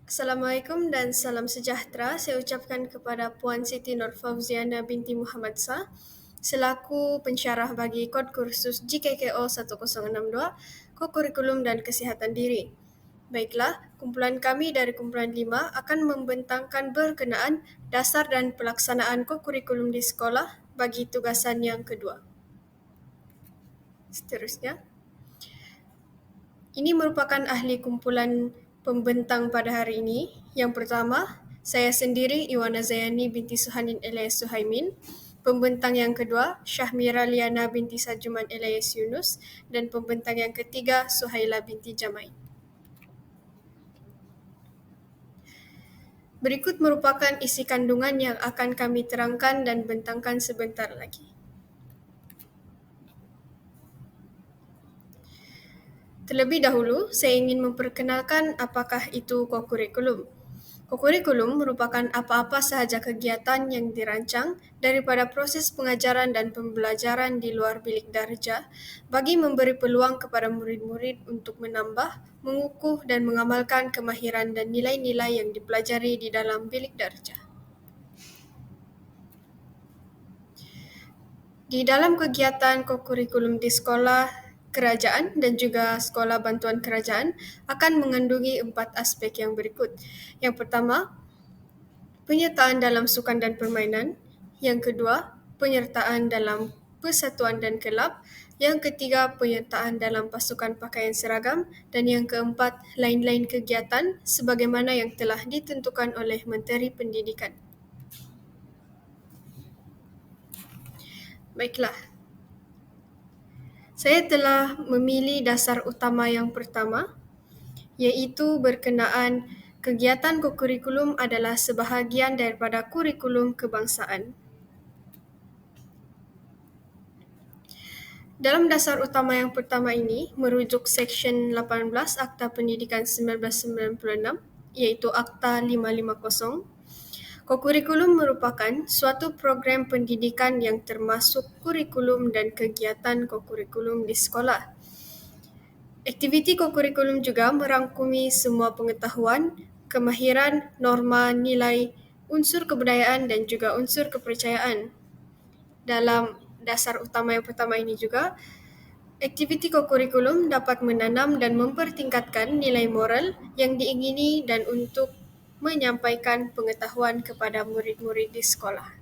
Assalamualaikum dan salam sejahtera. Saya ucapkan kepada Puan Siti Nurfauziana binti Muhammad Shah selaku pensyarah bagi kod kursus GKKO 1062, Kokurikulum dan Kesihatan Diri. Baiklah, kumpulan kami dari kumpulan 5 akan membentangkan berkenaan dasar dan pelaksanaan kokurikulum di sekolah bagi tugasan yang kedua. Seterusnya, ini merupakan ahli kumpulan pembentang pada hari ini. Yang pertama, saya sendiri Iwana Zayani binti Suhanin Elias Suhaimin. Pembentang yang kedua, Syahmira Liana binti Sajuman Elias Yunus. Dan pembentang yang ketiga, Suhaila binti Jamai. Berikut merupakan isi kandungan yang akan kami terangkan dan bentangkan sebentar lagi. Terlebih dahulu, saya ingin memperkenalkan apakah itu kokurikulum. Kokurikulum merupakan apa-apa sahaja kegiatan yang dirancang daripada proses pengajaran dan pembelajaran di luar bilik darjah bagi memberi peluang kepada murid-murid untuk menambah, mengukuh dan mengamalkan kemahiran dan nilai-nilai yang dipelajari di dalam bilik darjah. Di dalam kegiatan kokurikulum di sekolah kerajaan dan juga sekolah bantuan kerajaan akan mengandungi 4 aspek yang berikut. Yang pertama, penyertaan dalam sukan dan permainan. Yang kedua, penyertaan dalam persatuan dan kelab. Yang ketiga, penyertaan dalam pasukan pakaian seragam. Dan yang keempat, lain-lain kegiatan sebagaimana yang telah ditentukan oleh Menteri Pendidikan. Baiklah, saya telah memilih dasar utama yang pertama, iaitu berkenaan kegiatan kokurikulum adalah sebahagian daripada kurikulum kebangsaan. Dalam dasar utama yang pertama ini, merujuk Seksyen 18 Akta Pendidikan 1996, iaitu Akta 550, kokurikulum merupakan suatu program pendidikan yang termasuk kurikulum dan kegiatan kokurikulum di sekolah. Aktiviti kokurikulum juga merangkumi semua pengetahuan, kemahiran, norma, nilai, unsur kebudayaan dan juga unsur kepercayaan. Dalam dasar utama yang pertama ini juga, aktiviti kokurikulum dapat menanam dan mempertingkatkan nilai moral yang diingini dan untuk menyampaikan pengetahuan kepada murid-murid di sekolah.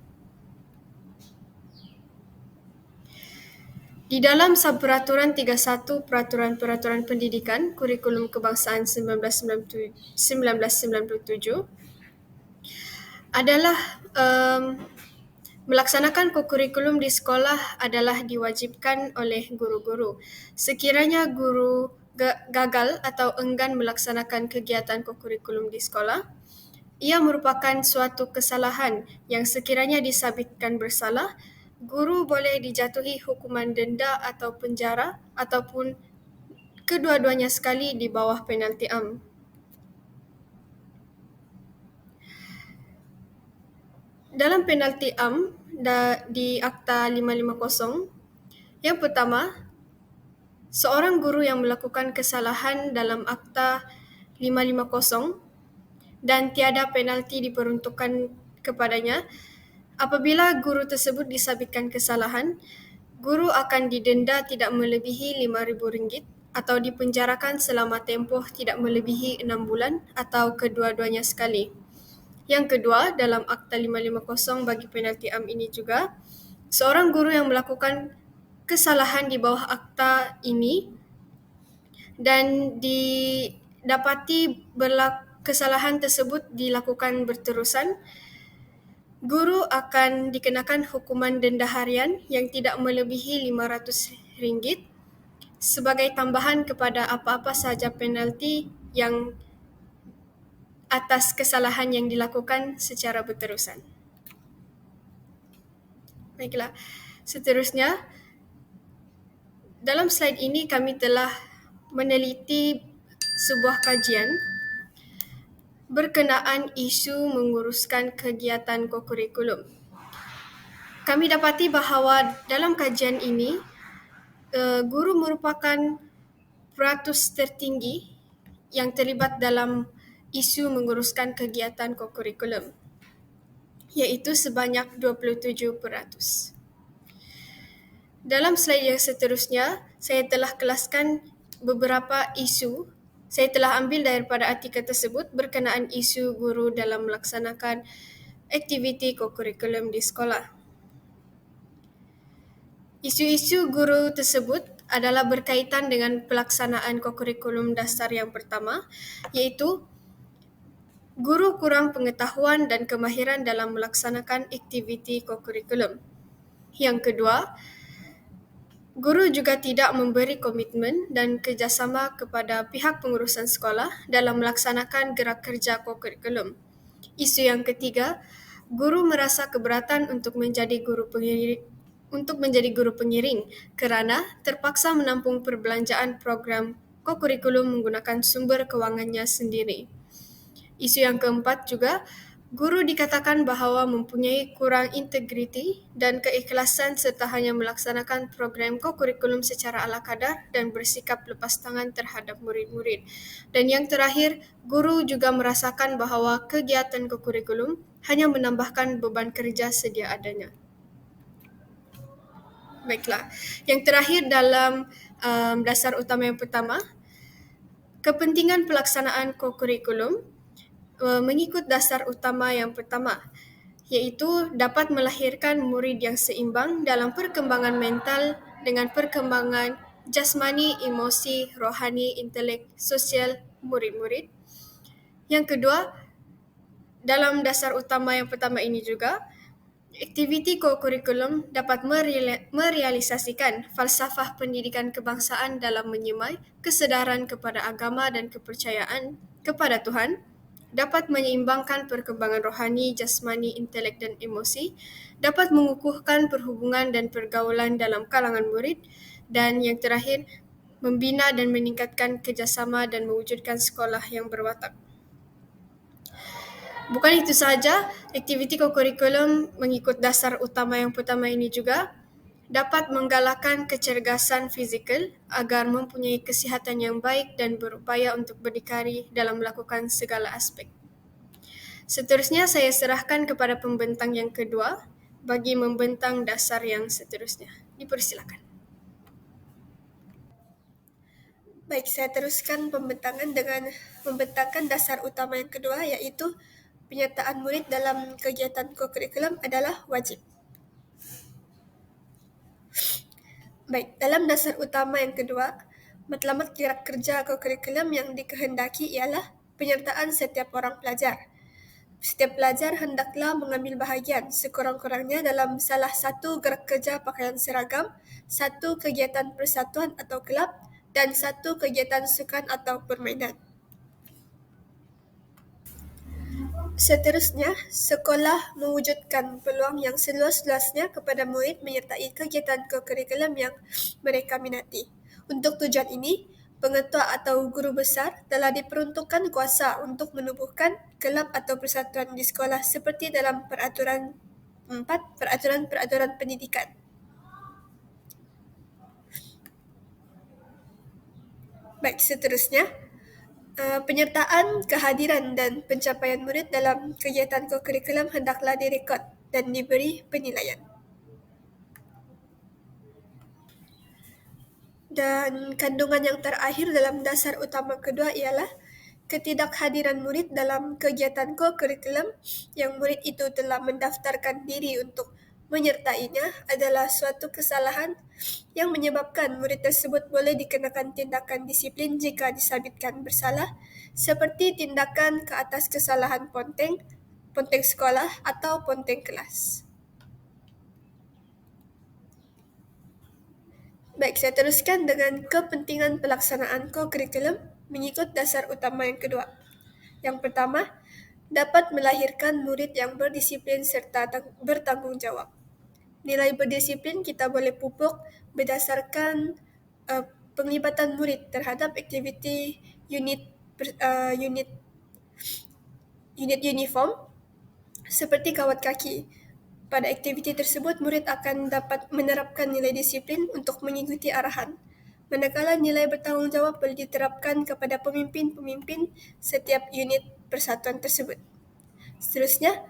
Di dalam Subperaturan 31 Peraturan-Peraturan Pendidikan Kurikulum Kebangsaan 1997 adalah melaksanakan kokurikulum di sekolah adalah diwajibkan oleh guru-guru. Sekiranya guru gagal atau enggan melaksanakan kegiatan kokurikulum di sekolah, ia merupakan suatu kesalahan yang sekiranya disabitkan bersalah, guru boleh dijatuhi hukuman denda atau penjara ataupun kedua-duanya sekali di bawah penalti am. Dalam penalti am di Akta 550, yang pertama, seorang guru yang melakukan kesalahan dalam Akta 550 dan tiada penalti diperuntukkan kepadanya, apabila guru tersebut disabitkan kesalahan, guru akan didenda tidak melebihi RM5,000 atau dipenjarakan selama tempoh tidak melebihi 6 bulan atau kedua-duanya sekali. Yang kedua, dalam Akta 550 bagi penalti am ini juga, seorang guru yang melakukan kesalahan di bawah akta ini dan didapati kesalahan tersebut dilakukan berterusan, guru akan dikenakan hukuman denda harian yang tidak melebihi RM500 sebagai tambahan kepada apa-apa sahaja penalti yang atas kesalahan yang dilakukan secara berterusan. Baiklah, seterusnya, dalam slide ini kami telah meneliti sebuah kajian berkenaan isu menguruskan kegiatan kokurikulum. Kami dapati bahawa dalam kajian ini, guru merupakan peratus tertinggi yang terlibat dalam isu menguruskan kegiatan kokurikulum, iaitu sebanyak 27%. Dalam slide yang seterusnya, saya telah kelaskan beberapa isu. Saya telah ambil daripada artikel tersebut berkenaan isu guru dalam melaksanakan aktiviti kokurikulum di sekolah. Isu-isu guru tersebut adalah berkaitan dengan pelaksanaan kokurikulum dasar yang pertama, iaitu guru kurang pengetahuan dan kemahiran dalam melaksanakan aktiviti kokurikulum. Yang kedua, guru juga tidak memberi komitmen dan kerjasama kepada pihak pengurusan sekolah dalam melaksanakan gerak kerja kokurikulum. Isu yang ketiga, guru merasa keberatan untuk menjadi guru pengiring kerana terpaksa menampung perbelanjaan program kokurikulum menggunakan sumber kewangannya sendiri. Isu yang keempat juga, guru dikatakan bahawa mempunyai kurang integriti dan keikhlasan serta hanya melaksanakan program kokurikulum secara ala kadar dan bersikap lepas tangan terhadap murid-murid. Dan yang terakhir, guru juga merasakan bahawa kegiatan kokurikulum hanya menambahkan beban kerja sedia adanya. Baiklah, yang terakhir dalam dasar utama yang pertama, kepentingan pelaksanaan kokurikulum mengikut dasar utama yang pertama, iaitu dapat melahirkan murid yang seimbang dalam perkembangan mental dengan perkembangan jasmani, emosi, rohani, intelek, sosial murid-murid. Yang kedua, dalam dasar utama yang pertama ini juga, aktiviti kokurikulum dapat merealisasikan falsafah pendidikan kebangsaan dalam menyemai kesedaran kepada agama dan kepercayaan kepada Tuhan, dapat menyeimbangkan perkembangan rohani, jasmani, intelek dan emosi, dapat mengukuhkan perhubungan dan pergaulan dalam kalangan murid, dan yang terakhir, membina dan meningkatkan kerjasama dan mewujudkan sekolah yang berwatak. Bukan itu sahaja, aktiviti kokurikulum mengikut dasar utama yang pertama ini juga dapat menggalakkan kecergasan fizikal agar mempunyai kesihatan yang baik dan berupaya untuk berdikari dalam melakukan segala aspek. Seterusnya saya serahkan kepada pembentang yang kedua bagi membentang dasar yang seterusnya. Dipersilakan. Baik, saya teruskan pembentangan dengan membentangkan dasar utama yang kedua, iaitu penyertaan murid dalam kegiatan kokurikulum adalah wajib. Baik, dalam dasar utama yang kedua, matlamat gerak kerja kokurikulum yang dikehendaki ialah penyertaan setiap orang pelajar. Setiap pelajar hendaklah mengambil bahagian sekurang-kurangnya dalam salah satu gerak kerja pakaian seragam, satu kegiatan persatuan atau kelab, dan satu kegiatan sukan atau permainan. Seterusnya, sekolah mewujudkan peluang yang seluas-luasnya kepada murid menyertai kegiatan kokurikulum yang mereka minati. Untuk tujuan ini, pengetua atau guru besar telah diperuntukkan kuasa untuk menubuhkan kelab atau persatuan di sekolah seperti dalam Peraturan 4, Peraturan Pendidikan. Baik, seterusnya, penyertaan, kehadiran dan pencapaian murid dalam kegiatan kokurikulum hendaklah direkod dan diberi penilaian. Dan kandungan yang terakhir dalam dasar utama kedua ialah ketidakhadiran murid dalam kegiatan kokurikulum yang murid itu telah mendaftarkan diri untuk menyertainya adalah suatu kesalahan yang menyebabkan murid tersebut boleh dikenakan tindakan disiplin jika disabitkan bersalah, seperti tindakan ke atas kesalahan ponteng sekolah atau ponteng kelas. Baik, saya teruskan dengan kepentingan pelaksanaan kokurikulum mengikut dasar utama yang kedua. Yang pertama, dapat melahirkan murid yang berdisiplin serta bertanggung jawab. Nilai berdisiplin kita boleh pupuk berdasarkan penglibatan murid terhadap aktiviti unit uniform seperti kawat kaki. Pada aktiviti tersebut, murid akan dapat menerapkan nilai disiplin untuk mengikuti arahan. Manakala nilai bertanggungjawab boleh diterapkan kepada pemimpin-pemimpin setiap unit persatuan tersebut. Seterusnya,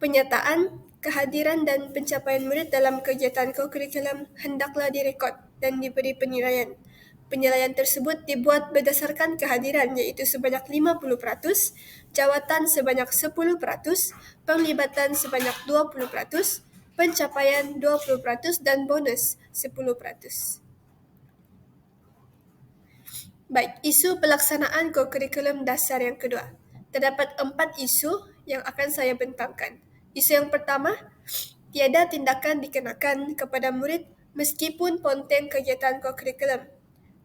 penyataan, kehadiran dan pencapaian murid dalam kegiatan kokurikulum hendaklah direkod dan diberi penilaian. Penilaian tersebut dibuat berdasarkan kehadiran iaitu sebanyak 50%, jawatan sebanyak 10%, penglibatan sebanyak 20%, pencapaian 20% dan bonus 10%. Baik, isu pelaksanaan kokurikulum dasar yang kedua. Terdapat 4 isu yang akan saya bentangkan. Isu yang pertama, tiada tindakan dikenakan kepada murid meskipun konten kegiatan kokurikulum.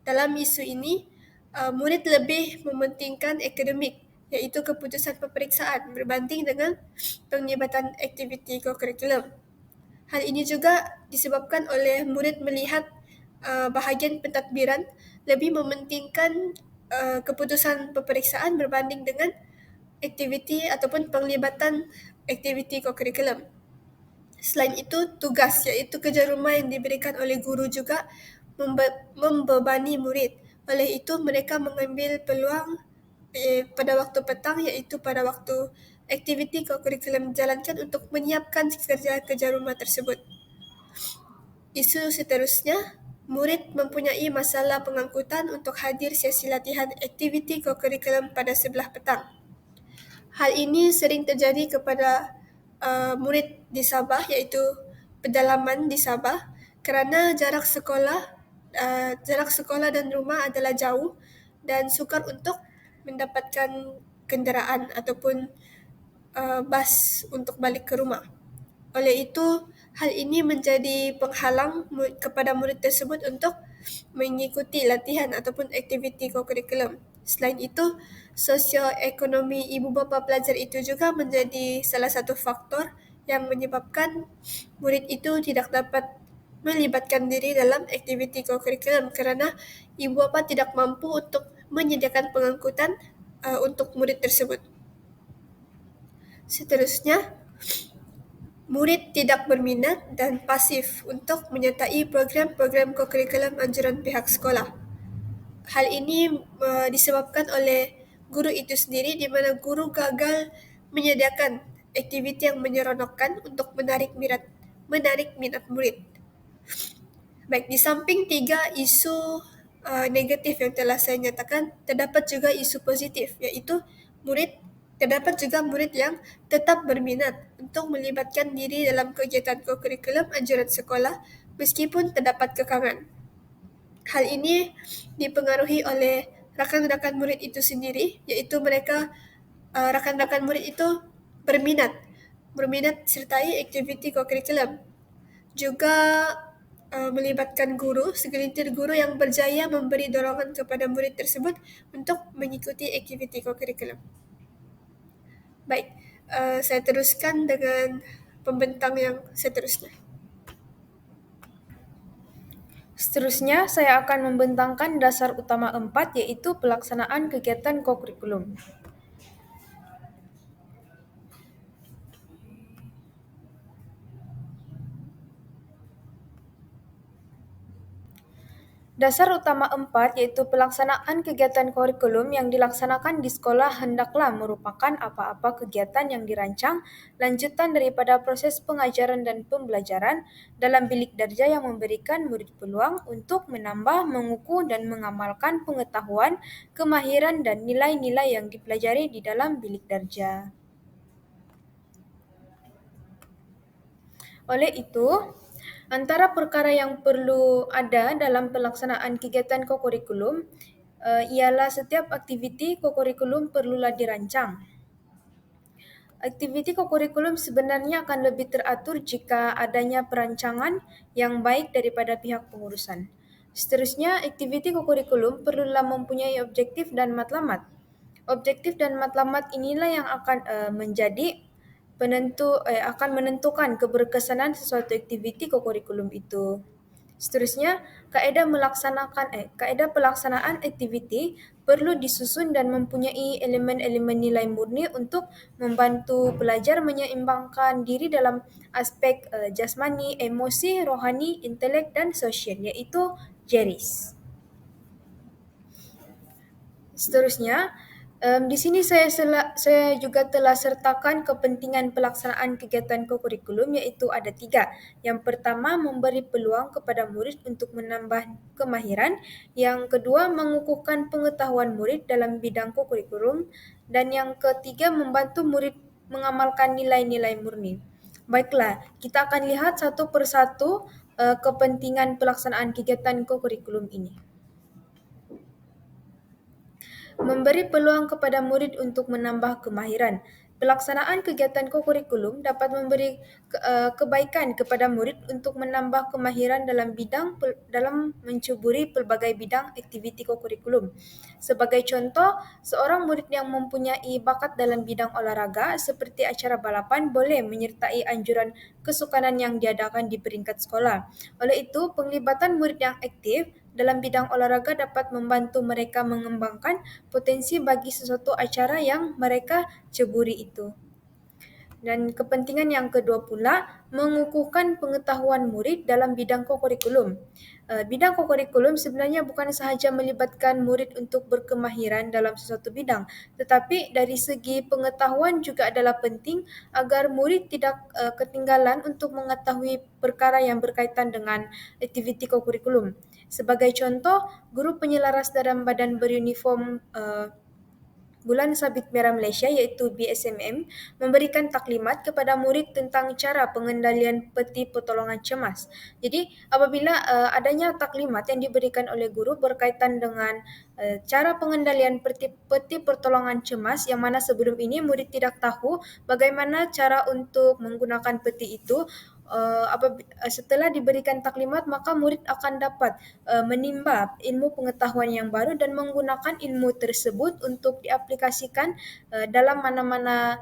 Dalam isu ini, murid lebih mementingkan akademik, iaitu keputusan peperiksaan berbanding dengan penglibatan aktiviti kokurikulum. Hal ini juga disebabkan oleh murid melihat bahagian pentadbiran lebih mementingkan keputusan peperiksaan berbanding dengan aktiviti ataupun penglibatan aktiviti kokurikulum. Selain itu, tugas iaitu kerja rumah yang diberikan oleh guru juga membebani murid. Oleh itu, mereka mengambil peluang pada waktu petang iaitu pada waktu aktiviti kokurikulum dijalankan untuk menyiapkan kerja-kerja rumah tersebut. Isu seterusnya, murid mempunyai masalah pengangkutan untuk hadir sesi latihan aktiviti kokurikulum pada sebelah petang. Hal ini sering terjadi kepada murid di Sabah iaitu pedalaman di Sabah kerana jarak sekolah dan rumah adalah jauh dan sukar untuk mendapatkan kenderaan ataupun bas untuk balik ke rumah. Oleh itu, hal ini menjadi penghalang kepada murid tersebut untuk mengikuti latihan ataupun aktiviti kokurikulum. Selain itu, sosioekonomi ibu bapa pelajar itu juga menjadi salah satu faktor yang menyebabkan murid itu tidak dapat melibatkan diri dalam aktiviti kokurikulum kerana ibu bapa tidak mampu untuk menyediakan pengangkutan untuk murid tersebut. Seterusnya, murid tidak berminat dan pasif untuk menyertai program-program kokurikulum anjuran pihak sekolah. Hal ini disebabkan oleh guru itu sendiri di mana guru gagal menyediakan aktiviti yang menyeronokkan untuk menarik minat murid. Baik, di samping 3 isu negatif yang telah saya nyatakan, terdapat juga isu positif iaitu terdapat juga murid yang tetap berminat untuk melibatkan diri dalam kegiatan kokurikulum anjuran sekolah meskipun terdapat kekangan. Hal ini dipengaruhi oleh rakan-rakan murid itu sendiri, iaitu rakan-rakan murid itu berminat sertai aktiviti kokurikulum. Juga melibatkan segelintir guru yang berjaya memberi dorongan kepada murid tersebut untuk mengikuti aktiviti kokurikulum. Baik, saya teruskan dengan pembentang yang seterusnya. Seterusnya, saya akan membentangkan dasar utama 4 yaitu pelaksanaan kegiatan kokurikulum. Dasar utama 4 yaitu pelaksanaan kegiatan kurikulum yang dilaksanakan di sekolah hendaklah merupakan apa-apa kegiatan yang dirancang lanjutan daripada proses pengajaran dan pembelajaran dalam bilik darjah yang memberikan murid peluang untuk menambah, mengukuh dan mengamalkan pengetahuan, kemahiran dan nilai-nilai yang dipelajari di dalam bilik darjah. Oleh itu, antara perkara yang perlu ada dalam pelaksanaan kegiatan kokurikulum ialah setiap aktiviti kokurikulum perlulah dirancang. Aktiviti kokurikulum sebenarnya akan lebih teratur jika adanya perancangan yang baik daripada pihak pengurusan. Seterusnya, aktiviti kokurikulum perlulah mempunyai objektif dan matlamat. Objektif dan matlamat inilah yang akan akan menentukan keberkesanan sesuatu aktiviti kokurikulum itu. Seterusnya, kaedah pelaksanaan aktiviti perlu disusun dan mempunyai elemen-elemen nilai murni untuk membantu pelajar menyeimbangkan diri dalam aspek jasmani, emosi, rohani, intelek dan sosial iaitu JERIS. Seterusnya, Di sini saya juga telah sertakan kepentingan pelaksanaan kegiatan kokurikulum, iaitu ada 3. Yang pertama, memberi peluang kepada murid untuk menambah kemahiran. Yang kedua, mengukuhkan pengetahuan murid dalam bidang kokurikulum. Dan yang ketiga, membantu murid mengamalkan nilai-nilai murni. Baiklah, kita akan lihat satu persatu kepentingan pelaksanaan kegiatan kokurikulum ini. Memberi peluang kepada murid untuk menambah kemahiran. Pelaksanaan kegiatan kokurikulum dapat memberi kebaikan kepada murid untuk menambah kemahiran dalam mencuburi pelbagai bidang aktiviti kokurikulum. Sebagai contoh, seorang murid yang mempunyai bakat dalam bidang olahraga seperti acara balapan boleh menyertai anjuran kesukanan yang diadakan di peringkat sekolah. Oleh itu, penglibatan murid yang aktif dalam bidang olahraga dapat membantu mereka mengembangkan potensi bagi sesuatu acara yang mereka ceburi itu. Dan kepentingan yang kedua pula, mengukuhkan pengetahuan murid dalam bidang kokurikulum. Bidang kokurikulum sebenarnya bukan sahaja melibatkan murid untuk berkemahiran dalam sesuatu bidang, tetapi dari segi pengetahuan juga adalah penting agar murid tidak ketinggalan untuk mengetahui perkara yang berkaitan dengan aktiviti kokurikulum. Sebagai contoh, guru penyelaras dalam badan beruniform Bulan Sabit Merah Malaysia iaitu BSMM memberikan taklimat kepada murid tentang cara pengendalian peti pertolongan cemas. Jadi apabila adanya taklimat yang diberikan oleh guru berkaitan dengan cara pengendalian peti pertolongan cemas yang mana sebelum ini murid tidak tahu bagaimana cara untuk menggunakan peti itu, setelah diberikan taklimat maka murid akan dapat menimba ilmu pengetahuan yang baru dan menggunakan ilmu tersebut untuk diaplikasikan dalam mana-mana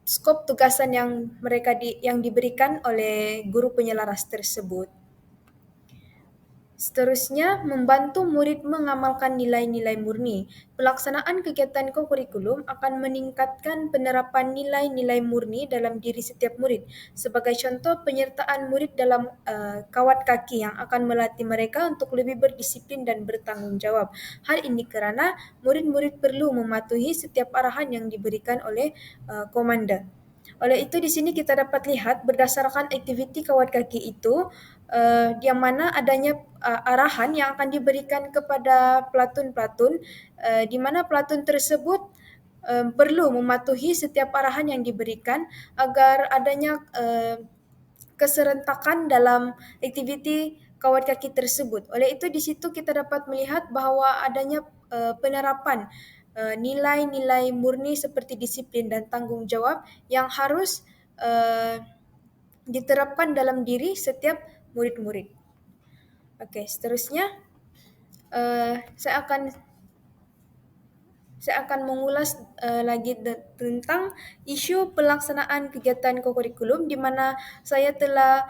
skop tugasan yang diberikan oleh guru penyelaras tersebut. Seterusnya, membantu murid mengamalkan nilai-nilai murni. Pelaksanaan kegiatan kokurikulum akan meningkatkan penerapan nilai-nilai murni dalam diri setiap murid. Sebagai contoh, penyertaan murid dalam kawat kaki yang akan melatih mereka untuk lebih berdisiplin dan bertanggungjawab. Hal ini kerana murid-murid perlu mematuhi setiap arahan yang diberikan oleh komander. Oleh itu di sini kita dapat lihat berdasarkan aktiviti kawat kaki itu yang mana adanya arahan yang akan diberikan kepada pelatun-pelatun di mana pelatun tersebut perlu mematuhi setiap arahan yang diberikan agar adanya keserentakan dalam aktiviti kawat kaki tersebut. Oleh itu di situ kita dapat melihat bahawa adanya penerapan nilai-nilai murni seperti disiplin dan tanggungjawab yang harus diterapkan dalam diri setiap murid-murid. Okey, seterusnya saya akan mengulas lagi tentang isu pelaksanaan kegiatan kokurikulum di mana saya telah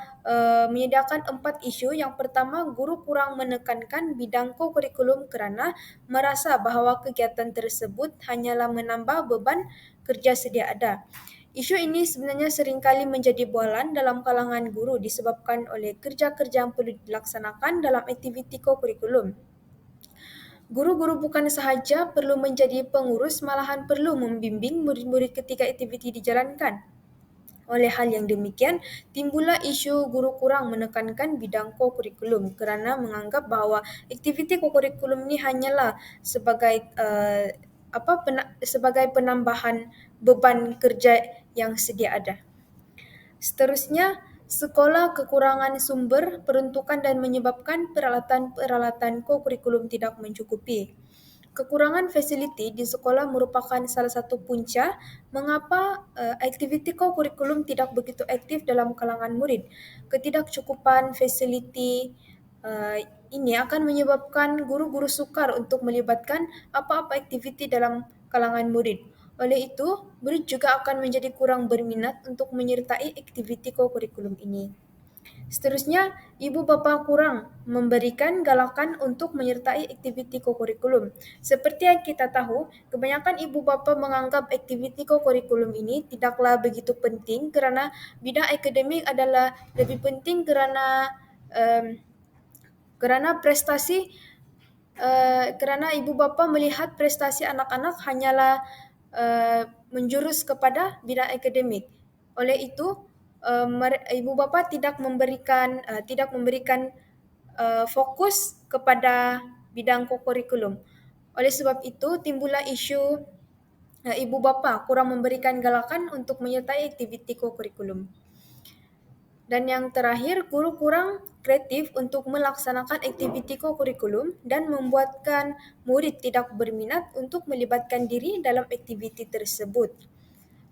menyediakan 4 isu. Yang pertama, guru kurang menekankan bidang kokurikulum kerana merasa bahawa kegiatan tersebut hanyalah menambah beban kerja sedia ada. Isu ini sebenarnya seringkali menjadi bualan dalam kalangan guru disebabkan oleh kerja-kerja yang perlu dilaksanakan dalam aktiviti kokurikulum. Guru-guru bukan sahaja perlu menjadi pengurus, malahan perlu membimbing murid-murid ketika aktiviti dijalankan. Oleh hal yang demikian, timbullah isu guru kurang menekankan bidang kokurikulum kerana menganggap bahawa aktiviti kokurikulum ini hanyalah sebagai penambahan beban kerja yang sedia ada. Seterusnya, sekolah kekurangan sumber peruntukan dan menyebabkan peralatan-peralatan kokurikulum tidak mencukupi. Kekurangan fasiliti di sekolah merupakan salah satu punca mengapa aktiviti kokurikulum tidak begitu aktif dalam kalangan murid. Ketidakcukupan fasiliti ini akan menyebabkan guru-guru sukar untuk melibatkan apa-apa aktiviti dalam kalangan murid. Oleh itu, murid juga akan menjadi kurang berminat untuk menyertai aktiviti kokurikulum ini. Seterusnya, ibu bapa kurang memberikan galakan untuk menyertai aktiviti kokurikulum. Seperti yang kita tahu, kebanyakan ibu bapa menganggap aktiviti kokurikulum ini tidaklah begitu penting kerana bidang akademik adalah lebih penting kerana prestasi Kerana ibu bapa melihat prestasi anak-anak hanyalah menjurus kepada bidang akademik. Oleh itu, ibu bapa tidak memberikan fokus kepada bidang kokurikulum. Oleh sebab itu, timbullah isu ibu bapa kurang memberikan galakan untuk menyertai aktiviti kokurikulum. Dan yang terakhir, guru kurang kreatif untuk melaksanakan aktiviti kokurikulum dan membuatkan murid tidak berminat untuk melibatkan diri dalam aktiviti tersebut.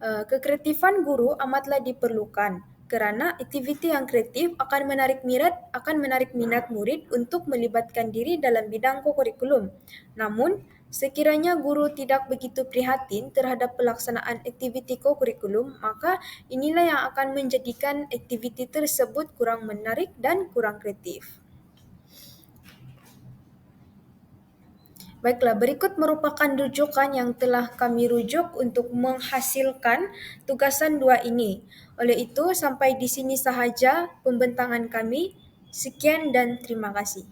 Kekreatifan guru amatlah diperlukan kerana aktiviti yang kreatif akan menarik minat murid untuk melibatkan diri dalam bidang kokurikulum. Namun, sekiranya guru tidak begitu prihatin terhadap pelaksanaan aktiviti kokurikulum, maka inilah yang akan menjadikan aktiviti tersebut kurang menarik dan kurang kreatif. Baiklah, berikut merupakan rujukan yang telah kami rujuk untuk menghasilkan tugasan 2 ini. Oleh itu, sampai di sini sahaja pembentangan kami. Sekian dan terima kasih.